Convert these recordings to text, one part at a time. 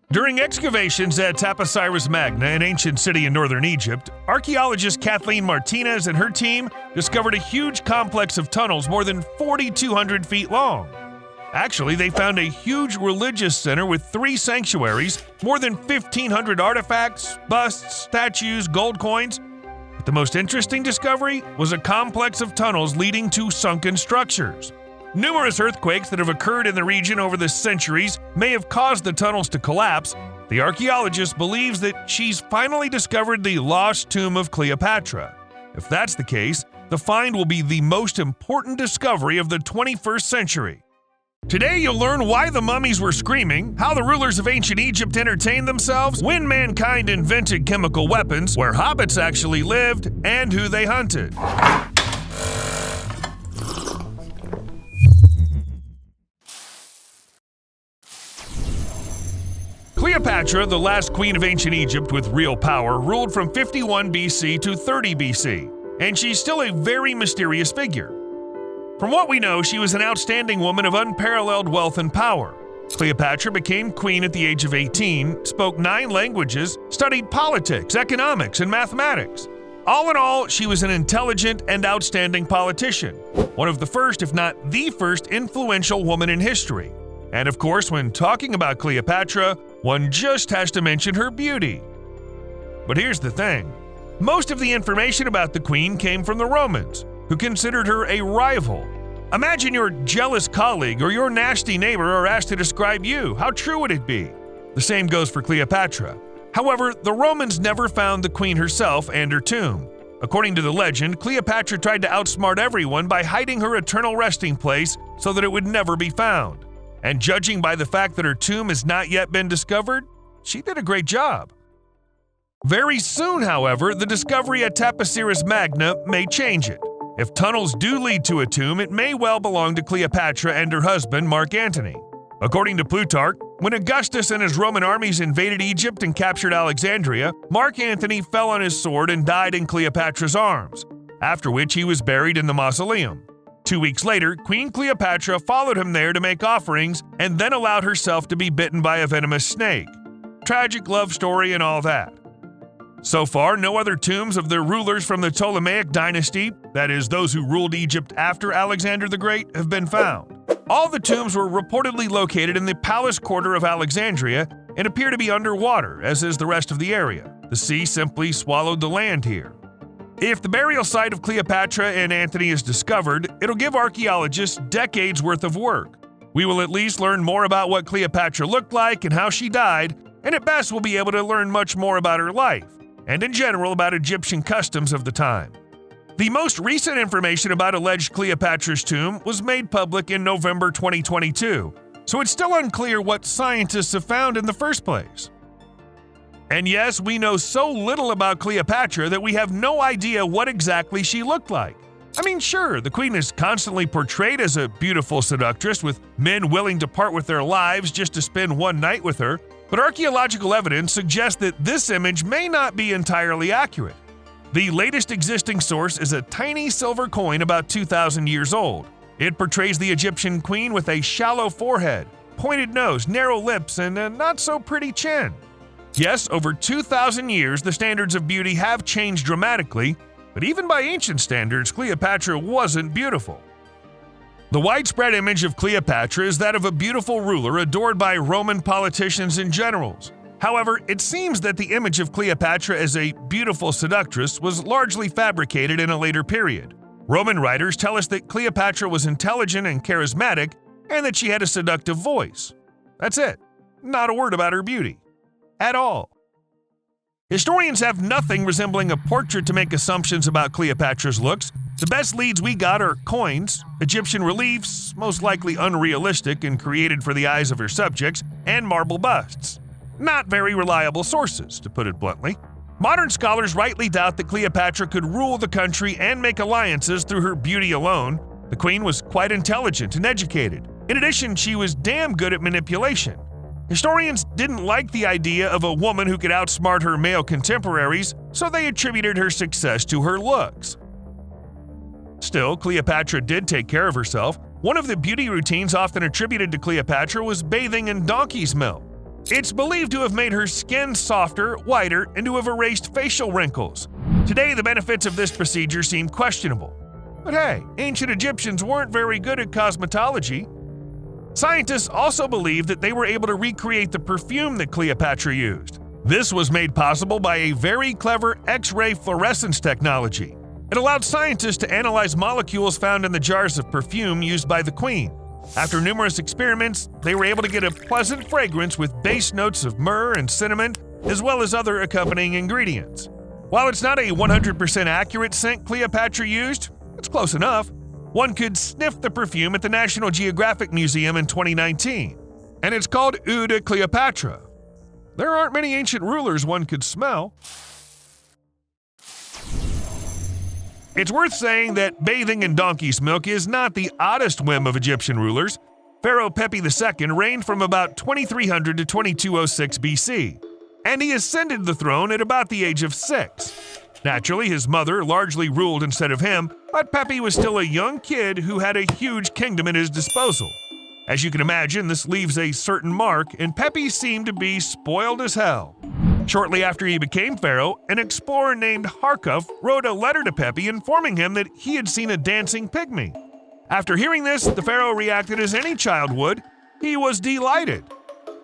During excavations at Taposiris Magna, an ancient city in northern Egypt, archaeologist Kathleen Martinez and her team discovered a huge complex of tunnels more than 4,200 feet long. Actually, they found a huge religious center with 3 sanctuaries, more than 1,500 artifacts, busts, statues, gold coins. But the most interesting discovery was a complex of tunnels leading to sunken structures. Numerous earthquakes that have occurred in the region over the centuries may have caused the tunnels to collapse. The archaeologist believes that she's finally discovered the lost tomb of Cleopatra. If that's the case, the find will be the most important discovery of the 21st century. Today you'll learn why the mummies were screaming, how the rulers of ancient Egypt entertained themselves, when mankind invented chemical weapons, where hobbits actually lived, and who they hunted. Cleopatra, the last queen of ancient Egypt with real power, ruled from 51 BC to 30 BC, and she's still a very mysterious figure. From what we know, she was an outstanding woman of unparalleled wealth and power. Cleopatra became queen at the age of 18, spoke 9 languages, studied politics, economics, and mathematics. All in all, she was an intelligent and outstanding politician, one of the first, if not the first, influential woman in history. And of course, when talking about Cleopatra, one just has to mention her beauty. But here's the thing. Most of the information about the queen came from the Romans, who considered her a rival. Imagine your jealous colleague or your nasty neighbor are asked to describe you. How true would it be? The same goes for Cleopatra. However, the Romans never found the queen herself and her tomb. According to the legend, Cleopatra tried to outsmart everyone by hiding her eternal resting place so that it would never be found. And judging by the fact that her tomb has not yet been discovered, she did a great job. Very soon, however, the discovery at Taposiris Magna may change it. If tunnels do lead to a tomb, it may well belong to Cleopatra and her husband, Mark Antony. According to Plutarch, when Augustus and his Roman armies invaded Egypt and captured Alexandria, Mark Antony fell on his sword and died in Cleopatra's arms, after which he was buried in the mausoleum. 2 weeks later, Queen Cleopatra followed him there to make offerings and then allowed herself to be bitten by a venomous snake. Tragic love story and all that. So far, no other tombs of the rulers from the Ptolemaic dynasty, that is, those who ruled Egypt after Alexander the Great, have been found. All the tombs were reportedly located in the palace quarter of Alexandria and appear to be underwater, as is the rest of the area. The sea simply swallowed the land here. If the burial site of Cleopatra and Antony is discovered, it'll give archaeologists decades worth of work. We will at least learn more about what Cleopatra looked like and how she died, and at best we'll be able to learn much more about her life, and in general about Egyptian customs of the time. The most recent information about alleged Cleopatra's tomb was made public in November 2022, so it's still unclear what scientists have found in the first place. And yes, we know so little about Cleopatra that we have no idea what exactly she looked like. I mean, sure, the queen is constantly portrayed as a beautiful seductress with men willing to part with their lives just to spend one night with her, but archaeological evidence suggests that this image may not be entirely accurate. The latest existing source is a tiny silver coin about 2,000 years old. It portrays the Egyptian queen with a shallow forehead, pointed nose, narrow lips, and a not-so-pretty chin. Yes, over 2,000 years, the standards of beauty have changed dramatically, but even by ancient standards, Cleopatra wasn't beautiful. The widespread image of Cleopatra is that of a beautiful ruler adored by Roman politicians and generals. However, it seems that the image of Cleopatra as a beautiful seductress was largely fabricated in a later period. Roman writers tell us that Cleopatra was intelligent and charismatic, and that she had a seductive voice. That's it. Not a word about her beauty. At all. Historians have nothing resembling a portrait to make assumptions about Cleopatra's looks. The best leads we got are coins, Egyptian reliefs, most likely unrealistic and created for the eyes of her subjects, and marble busts. Not very reliable sources, to put it bluntly. Modern scholars rightly doubt that Cleopatra could rule the country and make alliances through her beauty alone. The queen was quite intelligent and educated. In addition, she was damn good at manipulation. Historians didn't like the idea of a woman who could outsmart her male contemporaries, so they attributed her success to her looks. Still, Cleopatra did take care of herself. One of the beauty routines often attributed to Cleopatra was bathing in donkey's milk. It's believed to have made her skin softer, whiter, and to have erased facial wrinkles. Today, the benefits of this procedure seem questionable. But hey, ancient Egyptians weren't very good at cosmetology. Scientists also believe that they were able to recreate the perfume that Cleopatra used. This was made possible by a very clever X-ray fluorescence technology. It allowed scientists to analyze molecules found in the jars of perfume used by the queen. After numerous experiments, they were able to get a pleasant fragrance with base notes of myrrh and cinnamon, as well as other accompanying ingredients. While it's not a 100% accurate scent Cleopatra used, it's close enough. One could sniff the perfume at the National Geographic Museum in 2019, and it's called Eau de Cleopatra. There aren't many ancient rulers one could smell. It's worth saying that bathing in donkey's milk is not the oddest whim of Egyptian rulers. Pharaoh Pepe II reigned from about 2300 to 2206 BC, and he ascended the throne at about the age of 6. Naturally, his mother largely ruled instead of him, but Pepe was still a young kid who had a huge kingdom at his disposal. As you can imagine, this leaves a certain mark, and Pepe seemed to be spoiled as hell. Shortly after he became pharaoh, an explorer named Harkuf wrote a letter to Pepe informing him that he had seen a dancing pygmy. After hearing this, the pharaoh reacted as any child would. He was delighted.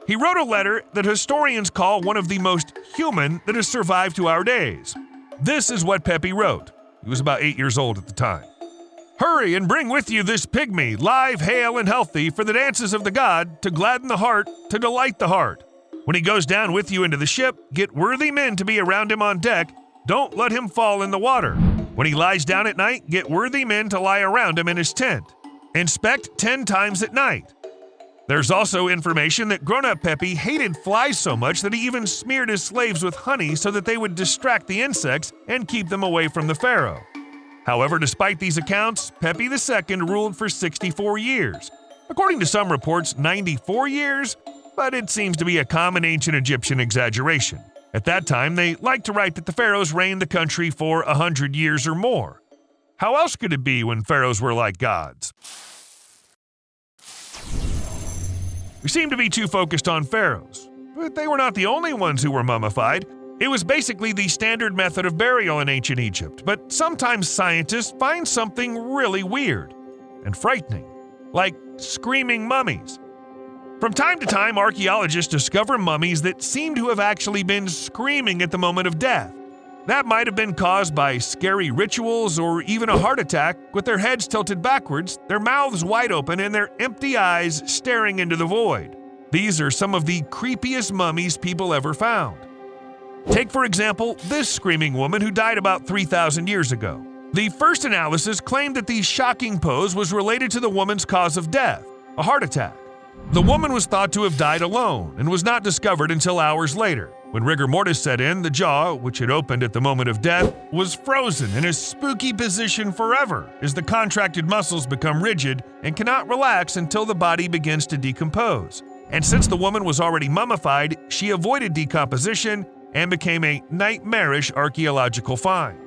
He wrote a letter that historians call one of the most human that has survived to our days. This is what Pepe wrote. He was about 8 years old at the time. "Hurry and bring with you this pygmy, live, hale, and healthy, for the dances of the god, to gladden the heart, to delight the heart. When he goes down with you into the ship, get worthy men to be around him on deck. Don't let him fall in the water. When he lies down at night, get worthy men to lie around him in his tent. Inspect 10 times at night." There's also information that grown-up Pepe hated flies so much that he even smeared his slaves with honey so that they would distract the insects and keep them away from the pharaoh. However, despite these accounts, Pepe II ruled for 64 years. According to some reports, 94 years, but it seems to be a common ancient Egyptian exaggeration. At that time, they liked to write that the pharaohs reigned the country for 100 years or more. How else could it be when pharaohs were like gods? We seem to be too focused on pharaohs, but they were not the only ones who were mummified. It was basically the standard method of burial in ancient Egypt, but sometimes scientists find something really weird and frightening, like screaming mummies. From time to time, archaeologists discover mummies that seem to have actually been screaming at the moment of death. That might have been caused by scary rituals or even a heart attack, with their heads tilted backwards, their mouths wide open, and their empty eyes staring into the void. These are some of the creepiest mummies people ever found. Take, for example, this screaming woman who died about 3,000 years ago. The first analysis claimed that the shocking pose was related to the woman's cause of death, a heart attack. The woman was thought to have died alone and was not discovered until hours later. When rigor mortis set in, the jaw, which had opened at the moment of death, was frozen in a spooky position forever as the contracted muscles become rigid and cannot relax until the body begins to decompose. And since the woman was already mummified, she avoided decomposition and became a nightmarish archaeological find.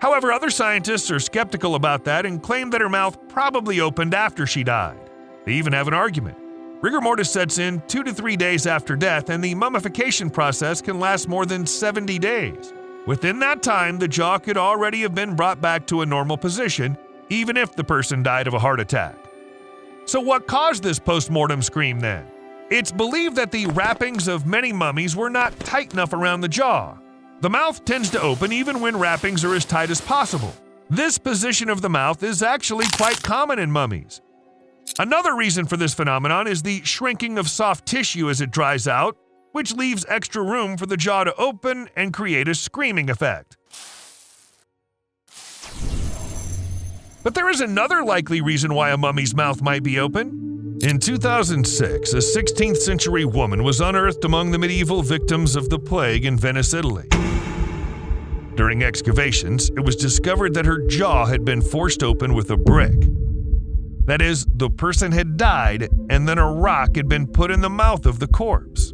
However, other scientists are skeptical about that and claim that her mouth probably opened after she died. They even have an argument. Rigor mortis sets in 2 to 3 days after death, and the mummification process can last more than 70 days. Within that time, the jaw could already have been brought back to a normal position, even if the person died of a heart attack. So what caused this post-mortem scream then? It's believed that the wrappings of many mummies were not tight enough around the jaw. The mouth tends to open even when wrappings are as tight as possible. This position of the mouth is actually quite common in mummies. Another reason for this phenomenon is the shrinking of soft tissue as it dries out, which leaves extra room for the jaw to open and create a screaming effect. But there is another likely reason why a mummy's mouth might be open. In 2006, a 16th century woman was unearthed among the medieval victims of the plague in Venice, Italy. During excavations, it was discovered that her jaw had been forced open with a brick. That is, the person had died, and then a rock had been put in the mouth of the corpse.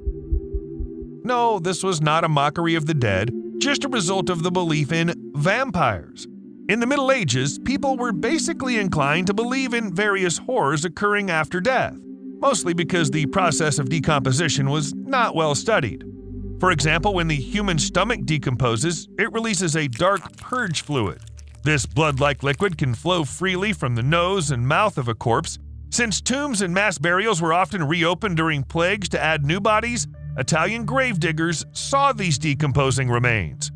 No, this was not a mockery of the dead, just a result of the belief in vampires. In the Middle Ages, people were basically inclined to believe in various horrors occurring after death. mostly because the process of decomposition was not well studied. For example, when the human stomach decomposes, it releases a dark purge fluid. This blood-like liquid can flow freely from the nose and mouth of a corpse. Since tombs and mass burials were often reopened during plagues to add new bodies, Italian gravediggers saw these decomposing remains.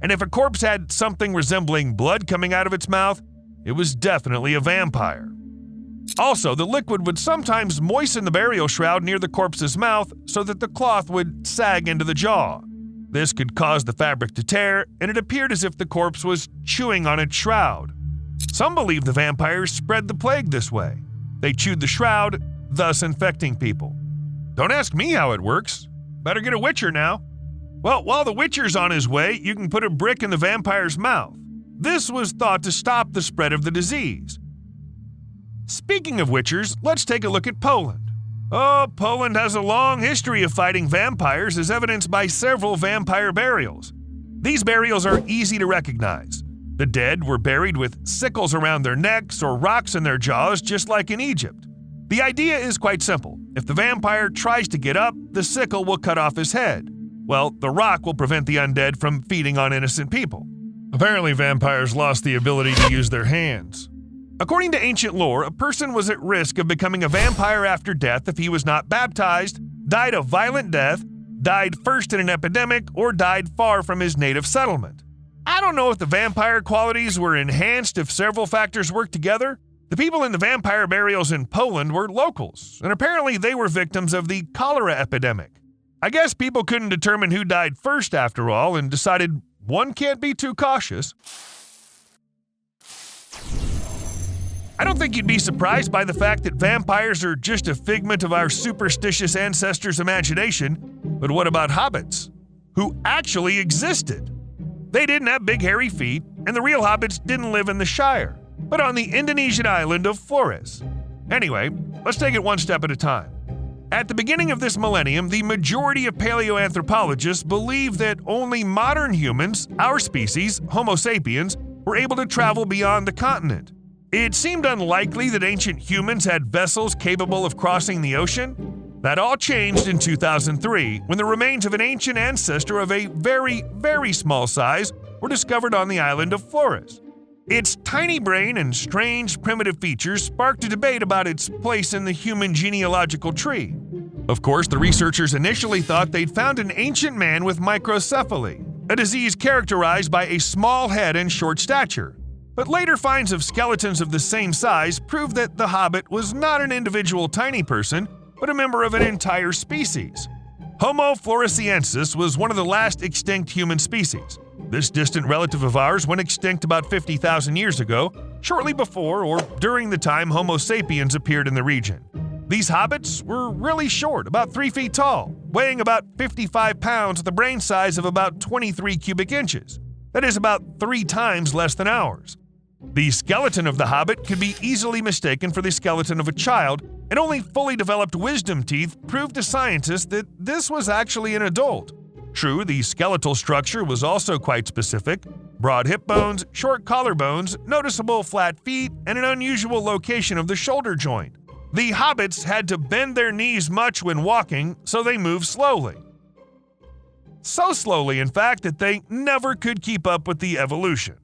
And if a corpse had something resembling blood coming out of its mouth, it was definitely a vampire. Also, the liquid would sometimes moisten the burial shroud near the corpse's mouth so that the cloth would sag into the jaw. This could cause the fabric to tear, and it appeared as if the corpse was chewing on its shroud. Some believe the vampires spread the plague this way. They chewed the shroud, thus infecting people. Don't ask me how it works. Better get a witcher now. Well, while the witcher's on his way, you can put a brick in the vampire's mouth. This was thought to stop the spread of the disease. Speaking of witchers, let's take a look at Poland. Oh, Poland has a long history of fighting vampires, as evidenced by several vampire burials. These burials are easy to recognize. The dead were buried with sickles around their necks or rocks in their jaws, just like in Egypt. The idea is quite simple. If the vampire tries to get up, the sickle will cut off his head. Well, the rock will prevent the undead from feeding on innocent people. Apparently, vampires lost the ability to use their hands. According to ancient lore, a person was at risk of becoming a vampire after death if he was not baptized, died a violent death, died first in an epidemic, or died far from his native settlement. I don't know if the vampire qualities were enhanced if several factors worked together. The people in the vampire burials in Poland were locals, and apparently they were victims of the cholera epidemic. I guess people couldn't determine who died first after all and decided one can't be too cautious. I don't think you'd be surprised by the fact that vampires are just a figment of our superstitious ancestors' imagination, but what about hobbits, who actually existed? They didn't have big hairy feet, and the real hobbits didn't live in the Shire, but on the Indonesian island of Flores. Anyway, let's take it one step at a time. At the beginning of this millennium, the majority of paleoanthropologists believed that only modern humans, our species, Homo sapiens, were able to travel beyond the continent. It seemed unlikely that ancient humans had vessels capable of crossing the ocean. That all changed in 2003 when the remains of an ancient ancestor of a very, very small size were discovered on the island of Flores. Its tiny brain and strange primitive features sparked a debate about its place in the human genealogical tree. Of course, the researchers initially thought they'd found an ancient man with microcephaly, a disease characterized by a small head and short stature. But later finds of skeletons of the same size proved that the Hobbit was not an individual tiny person, but a member of an entire species. Homo floresiensis was one of the last extinct human species. This distant relative of ours went extinct about 50,000 years ago, shortly before or during the time Homo sapiens appeared in the region. These hobbits were really short, about 3 feet tall, weighing about 55 pounds with a brain size of about 23 cubic inches. That is about 3 times less than ours. The skeleton of the hobbit could be easily mistaken for the skeleton of a child, and only fully developed wisdom teeth proved to scientists that this was actually an adult. True, the skeletal structure was also quite specific: broad hip bones, short collarbones, noticeable flat feet, and an unusual location of the shoulder joint. The hobbits had to bend their knees much when walking, so they moved slowly. So slowly, in fact, that they never could keep up with the evolution.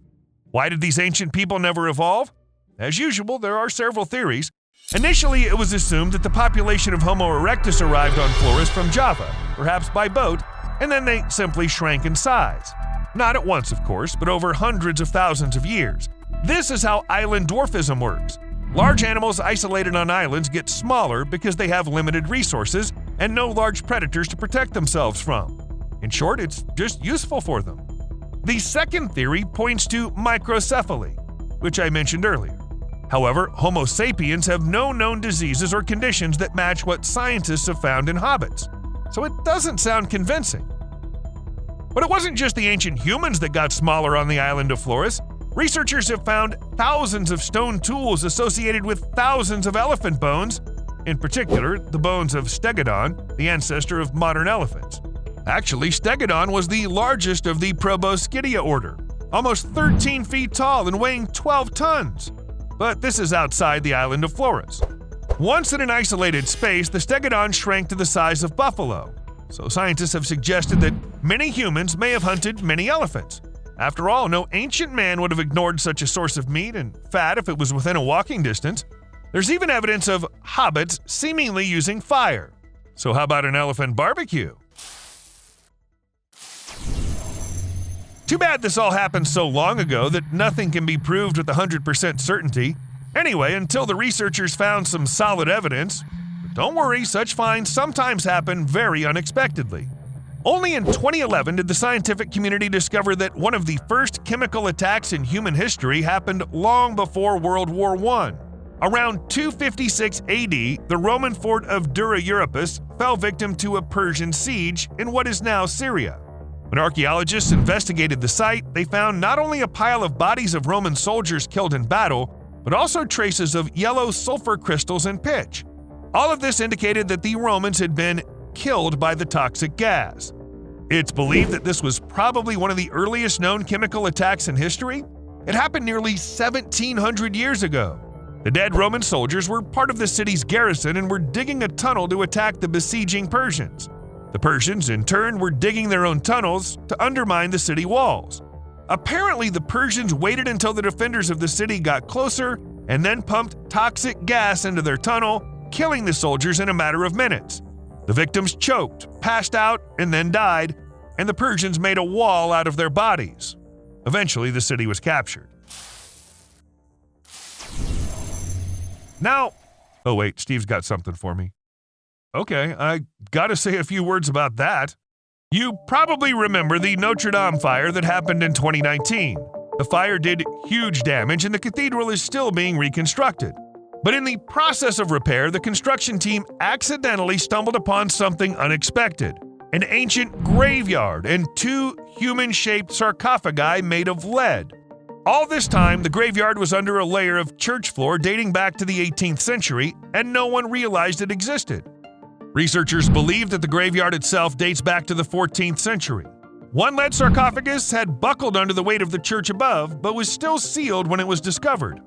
Why did these ancient people never evolve? As usual, there are several theories. Initially, it was assumed that the population of Homo erectus arrived on Flores from Java, perhaps by boat, and then they simply shrank in size. Not at once, of course, but over hundreds of thousands of years. This is how island dwarfism works. Large animals isolated on islands get smaller because they have limited resources and no large predators to protect themselves from. In short, it's just useful for them. The second theory points to microcephaly, which I mentioned earlier. However, Homo sapiens have no known diseases or conditions that match what scientists have found in hobbits, so it doesn't sound convincing. But it wasn't just the ancient humans that got smaller on the island of Flores. Researchers have found thousands of stone tools associated with thousands of elephant bones, in particular the bones of Stegodon, the ancestor of modern elephants. Actually, Stegodon was the largest of the Proboscidea order, almost 13 feet tall and weighing 12 tons. But this is outside the island of Flores. Once in an isolated space, the stegodon shrank to the size of buffalo, so scientists have suggested that many humans may have hunted many elephants. After all, no ancient man would have ignored such a source of meat and fat if it was within a walking distance. There's even evidence of hobbits seemingly using fire. So how about an elephant barbecue? Too bad this all happened so long ago that nothing can be proved with 100% certainty. Anyway, until the researchers found some solid evidence. But don't worry, such finds sometimes happen very unexpectedly. Only in 2011 did the scientific community discover that one of the first chemical attacks in human history happened long before World War I. Around 256 AD, the Roman fort of Dura Europus fell victim to a Persian siege in what is now Syria. When archaeologists investigated the site, they found not only a pile of bodies of Roman soldiers killed in battle, but also traces of yellow sulfur crystals and pitch. All of this indicated that the Romans had been killed by the toxic gas. It's believed that this was probably one of the earliest known chemical attacks in history. It happened nearly 1,700 years ago. The dead Roman soldiers were part of the city's garrison and were digging a tunnel to attack the besieging Persians. The Persians, in turn, were digging their own tunnels to undermine the city walls. Apparently, the Persians waited until the defenders of the city got closer and then pumped toxic gas into their tunnel, killing the soldiers in a matter of minutes. The victims choked, passed out, and then died, and the Persians made a wall out of their bodies. Eventually, the city was captured. Now, oh wait, Steve's got something for me. Okay, I gotta say a few words about that. You probably remember the Notre Dame fire that happened in 2019. The fire did huge damage and the cathedral is still being reconstructed. But in the process of repair, the construction team accidentally stumbled upon something unexpected: an ancient graveyard and two human-shaped sarcophagi made of lead. All this time, the graveyard was under a layer of church floor dating back to the 18th century, and no one realized it existed. Researchers believe that the graveyard itself dates back to the 14th century. One lead sarcophagus had buckled under the weight of the church above, but was still sealed when it was discovered.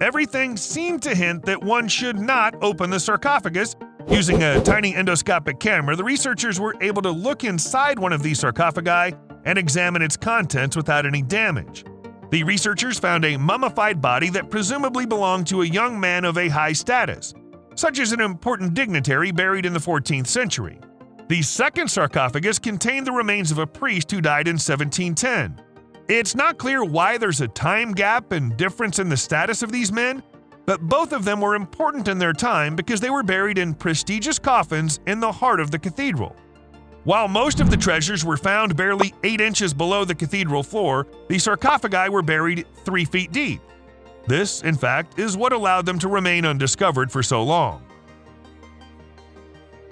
Everything seemed to hint that one should not open the sarcophagus. Using a tiny endoscopic camera, the researchers were able to look inside one of these sarcophagi and examine its contents without any damage. The researchers found a mummified body that presumably belonged to a young man of a high status, such as an important dignitary buried in the 14th century. The second sarcophagus contained the remains of a priest who died in 1710. It's not clear why there's a time gap and difference in the status of these men, but both of them were important in their time because they were buried in prestigious coffins in the heart of the cathedral. While most of the treasures were found barely 8 inches below the cathedral floor, the sarcophagi were buried 3 feet deep. This, in fact, is what allowed them to remain undiscovered for so long.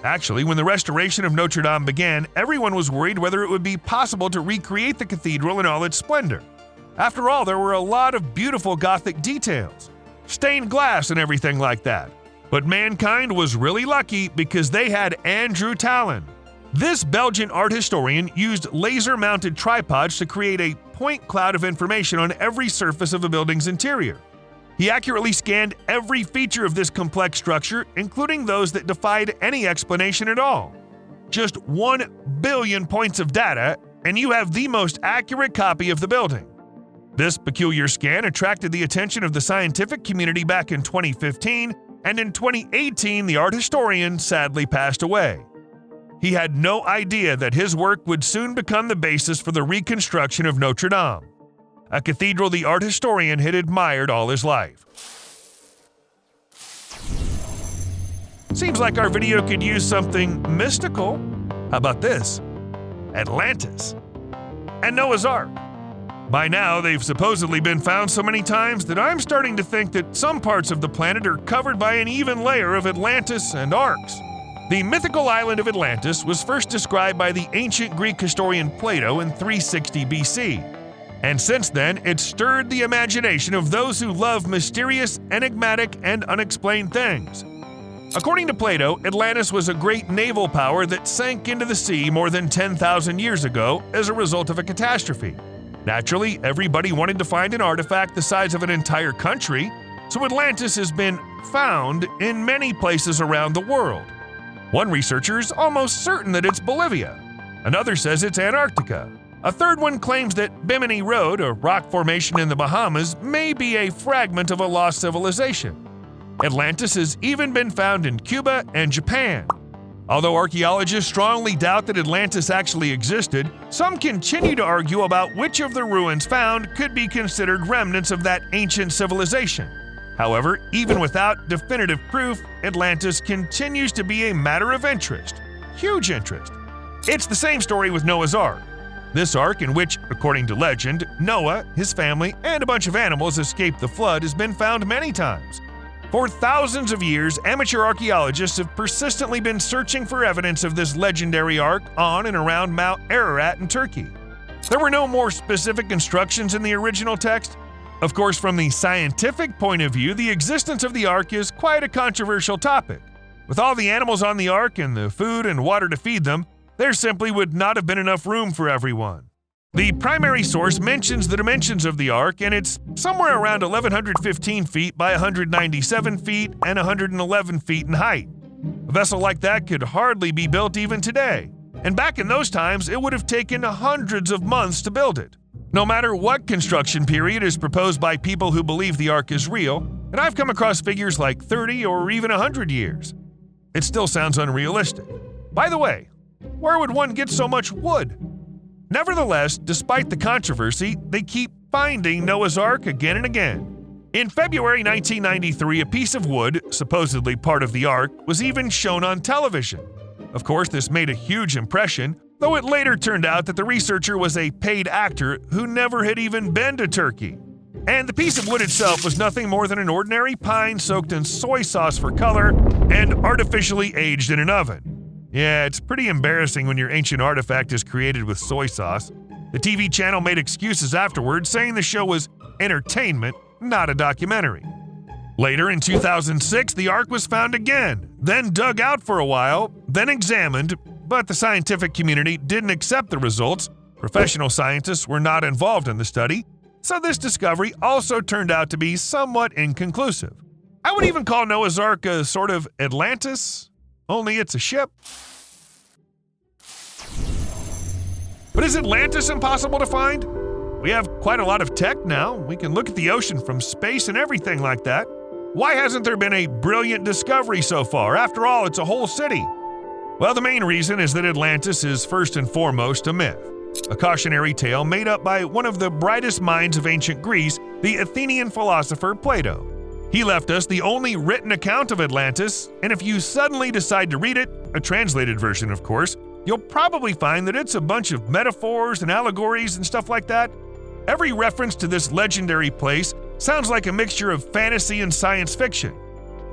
Actually, when the restoration of Notre Dame began, everyone was worried whether it would be possible to recreate the cathedral in all its splendor. After all, there were a lot of beautiful Gothic details, stained glass and everything like that. But mankind was really lucky because they had Andrew Tallon. This Belgian art historian used laser-mounted tripods to create a point cloud of information on every surface of a building's interior. He accurately scanned every feature of this complex structure, including those that defied any explanation at all. Just 1 billion points of data, and you have the most accurate copy of the building. This peculiar scan attracted the attention of the scientific community back in 2015, and in 2018 the art historian sadly passed away. He had no idea that his work would soon become the basis for the reconstruction of Notre Dame, a cathedral the art historian had admired all his life. Seems like our video could use something mystical. How about this? Atlantis and Noah's Ark. By now, they've supposedly been found so many times that I'm starting to think that some parts of the planet are covered by an even layer of Atlantis and arks. The mythical island of Atlantis was first described by the ancient Greek historian Plato in 360 BC. And since then, it's stirred the imagination of those who love mysterious, enigmatic, and unexplained things. According to Plato, Atlantis was a great naval power that sank into the sea more than 10,000 years ago as a result of a catastrophe. Naturally, everybody wanted to find an artifact the size of an entire country, so Atlantis has been found in many places around the world. One researcher is almost certain that it's Bolivia. Another says it's Antarctica. A third one claims that Bimini Road, a rock formation in the Bahamas, may be a fragment of a lost civilization. Atlantis has even been found in Cuba and Japan. Although archaeologists strongly doubt that Atlantis actually existed, some continue to argue about which of the ruins found could be considered remnants of that ancient civilization. However, even without definitive proof, Atlantis continues to be a matter of interest. Huge interest. It's the same story with Noah's Ark. This ark, in which, according to legend, Noah, his family, and a bunch of animals escaped the flood, has been found many times. For thousands of years, amateur archaeologists have persistently been searching for evidence of this legendary ark on and around Mount Ararat in Turkey. There were no more specific instructions in the original text. Of course, from the scientific point of view, the existence of the ark is quite a controversial topic. With all the animals on the ark and the food and water to feed them, there simply would not have been enough room for everyone. The primary source mentions the dimensions of the ark, and it's somewhere around 1,115 feet by 197 feet and 111 feet in height. A vessel like that could hardly be built even today, and back in those times it would have taken hundreds of months to build it. No matter what construction period is proposed by people who believe the ark is real, and I've come across figures like 30 or even 100 years, it still sounds unrealistic. By the way, where would one get so much wood? Nevertheless, despite the controversy, they keep finding Noah's Ark again and again. In February 1993, a piece of wood, supposedly part of the Ark, was even shown on television. Of course, this made a huge impression, though it later turned out that the researcher was a paid actor who never had even been to Turkey. And the piece of wood itself was nothing more than an ordinary pine soaked in soy sauce for color and artificially aged in an oven. Yeah, it's pretty embarrassing when your ancient artifact is created with soy sauce. The TV channel made excuses afterwards, saying the show was entertainment, not a documentary. Later in 2006, the Ark was found again, then dug out for a while, then examined, but the scientific community didn't accept the results. Professional scientists were not involved in the study, so this discovery also turned out to be somewhat inconclusive. I would even call Noah's Ark a sort of Atlantis, only it's a ship. But is Atlantis impossible to find? We have quite a lot of tech now. We can look at the ocean from space and everything like that. Why hasn't there been a brilliant discovery so far? After all, it's a whole city. Well, the main reason is that Atlantis is first and foremost a myth, a cautionary tale made up by one of the brightest minds of ancient Greece, the Athenian philosopher Plato. He left us the only written account of Atlantis, and if you suddenly decide to read it, a translated version of course, you'll probably find that it's a bunch of metaphors and allegories and stuff like that. Every reference to this legendary place sounds like a mixture of fantasy and science fiction.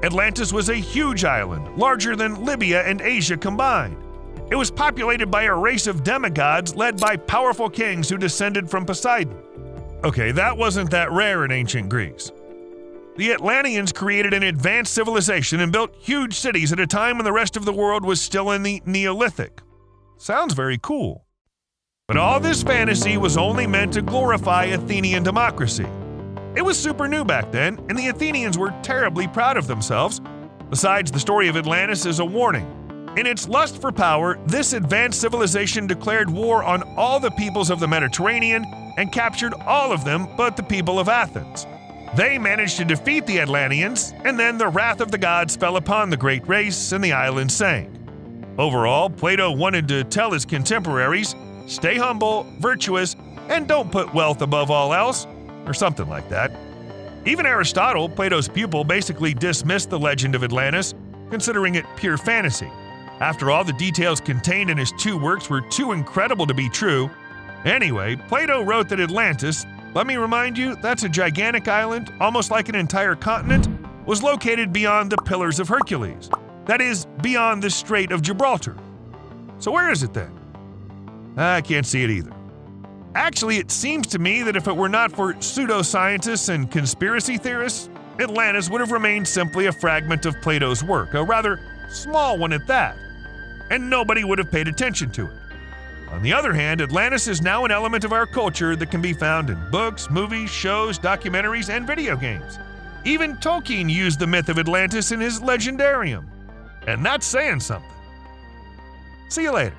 Atlantis was a huge island, larger than Libya and Asia combined. It was populated by a race of demigods led by powerful kings who descended from Poseidon. Okay, that wasn't that rare in ancient Greece. The Atlanteans created an advanced civilization and built huge cities at a time when the rest of the world was still in the Neolithic. Sounds very cool. But all this fantasy was only meant to glorify Athenian democracy. It was super new back then, and the Athenians were terribly proud of themselves. Besides, the story of Atlantis is a warning. In its lust for power, this advanced civilization declared war on all the peoples of the Mediterranean and captured all of them but the people of Athens. They managed to defeat the Atlanteans, and then the wrath of the gods fell upon the great race and the island sank. Overall, Plato wanted to tell his contemporaries, stay humble, virtuous, and don't put wealth above all else, or something like that. Even Aristotle, Plato's pupil, basically dismissed the legend of Atlantis, considering it pure fantasy. After all, the details contained in his two works were too incredible to be true. Anyway, Plato wrote that Atlantis, let me remind you, that's a gigantic island, almost like an entire continent, was located beyond the Pillars of Hercules. That is, beyond the Strait of Gibraltar. So where is it then? I can't see it either. Actually, it seems to me that if it were not for pseudoscientists and conspiracy theorists, Atlantis would have remained simply a fragment of Plato's work, a rather small one at that, and nobody would have paid attention to it. On the other hand, Atlantis is now an element of our culture that can be found in books, movies, shows, documentaries, and video games. Even Tolkien used the myth of Atlantis in his legendarium. And that's saying something. See you later.